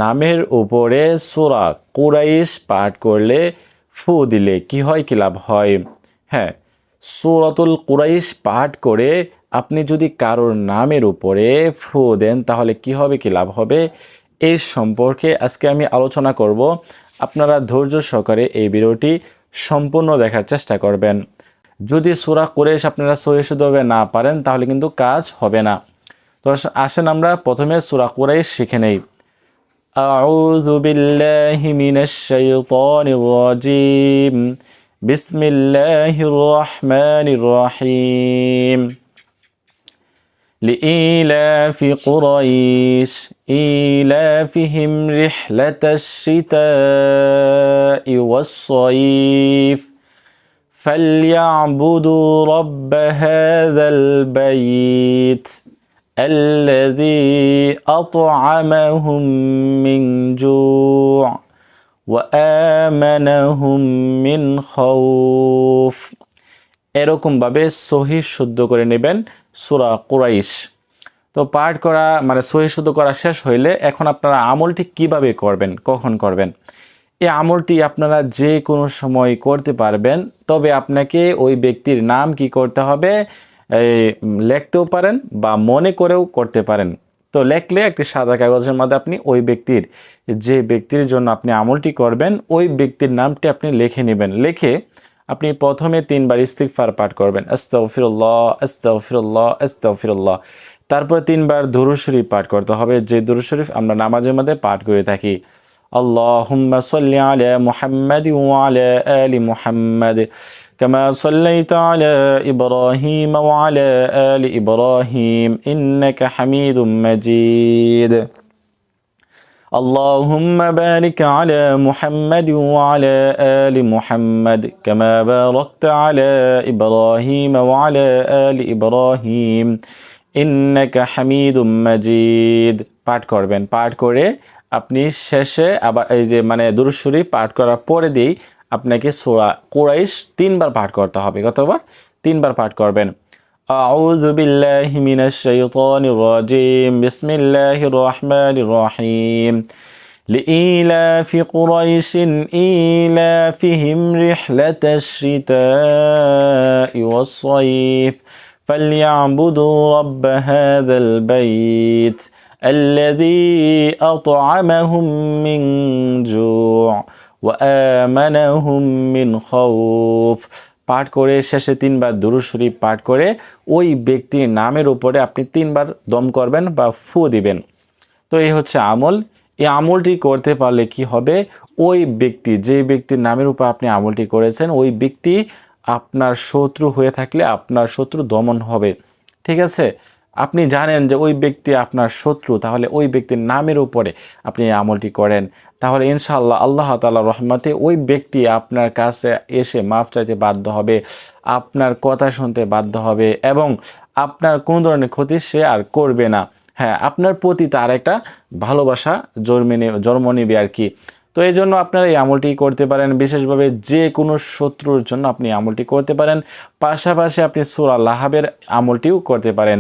নামের উপরে সূরা কুরাইশ পাঠ করলে ফু দিলে কি হয়, কি লাভ হয়? হ্যাঁ, সূরাতুল কুরাইশ পাঠ করে আপনি যদি কারোর নামের উপরে ফু দেন তাহলে কি হবে, কি লাভ হবে? এই সম্পর্কে আজকে আমি আলোচনা করব। আপনারা ধৈর্য সহকারে এই ভিডিওটি সম্পূর্ণ দেখার চেষ্টা করবেন। যদি সূরা কুরাইশ আপনারা সহিষ্ণুভাবে না পারেন তাহলে কিন্তু কাজ হবে না। তো আসেন আমরা প্রথমে সূরা কুরাইশ শিখে নেই। আউযু বিল্লাহি মিনাশ শাইতানির রাজিম। বিসমিল্লাহির রহমানির রহিম। لإيلاف قريش إيلافهم رحلة الشتاء والصيف فليعبدوا رب هذا البيت الذي أطعمهم من جوع وآمنهم من خوف। এরকম ভাবে সহি শুদ্ধ করে নেবেন সূরা কুরাইশ। তো পাঠ করা মানে সহি শুদ্ধ করা শেষ হইলে এখন আপনারা আমলটি কিভাবে করবেন, কখন করবেন? এই আমলটি আপনারা যে কোনো সময় করতে পারবেন, তবে আপনাকে ওই ব্যক্তির নাম কি করতে হবে, লিখতেও পারেন বা মনে করেও করতে পারেন। তো লেখলে একটি সাদা কাগজের মধ্যে আপনি ওই ব্যক্তির, যে ব্যক্তির জন্য আপনি আমলটি করবেন ওই ব্যক্তির নামটি আপনি লিখে নেবেন। লিখে আপনি প্রথমে 3 বার ইস্তিগফার পাঠ করবেন, আস্তাগফিরুল্লাহ আস্তাগফিরুল্লাহ আস্তাগফিরুল্লাহ। তারপর 3 বার দুরূদ শরীফ পাঠ করতে হবে, যে দুরূদ শরীফ আমরা নামাজের মধ্যে পাঠ করে থাকি। আল্লাহুম্মা সাল্লি আলা মুহাম্মাদি ওয়া আলা আলি মুহাম্মাদ কামা সাল্লাইতা আলা ইব্রাহিম ওয়া আলা আলি ইব্রাহিম ইন্নাকা হামিদুম মাজিদ। اللهم بارك على محمد وعلى آل محمد كما باركت على إبراهيم وعلى آل إبراهيم إنك حميد مجيد পাঠ করবেন। পাঠ করে আপনি শেষে আবার এই যে মানে দুরূদ শরীফ পাঠ করার পরে দিই আপনাকে সূরা কুরাইশ 3 বার পাঠ করতে হবে। কতবার? 3 বার পাঠ করবেন। أعوذ بالله من الشيطان الرجيم بسم الله الرحمن الرحيم لإيلاف قريش إيلافهم رحلة الشتاء والصيف فليعبدوا رب هذا البيت الذي أطعمهم من جوع وآمنهم من خوف। পাঠ করে শেষে 3 বার দুরূদ শরীফ পাঠ করে ওই ব্যক্তির নামের উপরে আপনি 3 বার দম করবেন বা ফু দিবেন। তো এই হচ্ছে আমল। এই আমলটি করতে পারলে কি হবে, ওই ব্যক্তি, যে ব্যক্তির নামের উপর আপনি আমলটি করেছেন ওই ব্যক্তি আপনার শত্রু হয়ে থাকলে আপনার শত্রু দমন হবে। ঠিক আছে? আপনি জানেন যে ওই ব্যক্তি আপনার শত্রু, তাহলে ওই ব্যক্তির নামের উপরে আপনি এই আমলটি করেন, তাহলে ইনশাআল্লাহ আল্লাহ তাআলার রহমতে ওই ব্যক্তি আপনার কাছে এসে মাফ চাইতে বাধ্য হবে, আপনার কথা শুনতে বাধ্য হবে এবং আপনার কোনো ধরনের ক্ষতি সে আর করবে না। হ্যাঁ, আপনার প্রতি তার একটা ভালোবাসা জন্ম নেবে আর কি। তো এই জন্য আপনারা এই আমলটি করতে পারেন। বিশেষভাবে যে কোনো শত্রুর জন্য আপনি আমলটি করতে পারেন। পাশাপাশি আপনি সূরা লাহাবের আমলটিও করতে পারেন।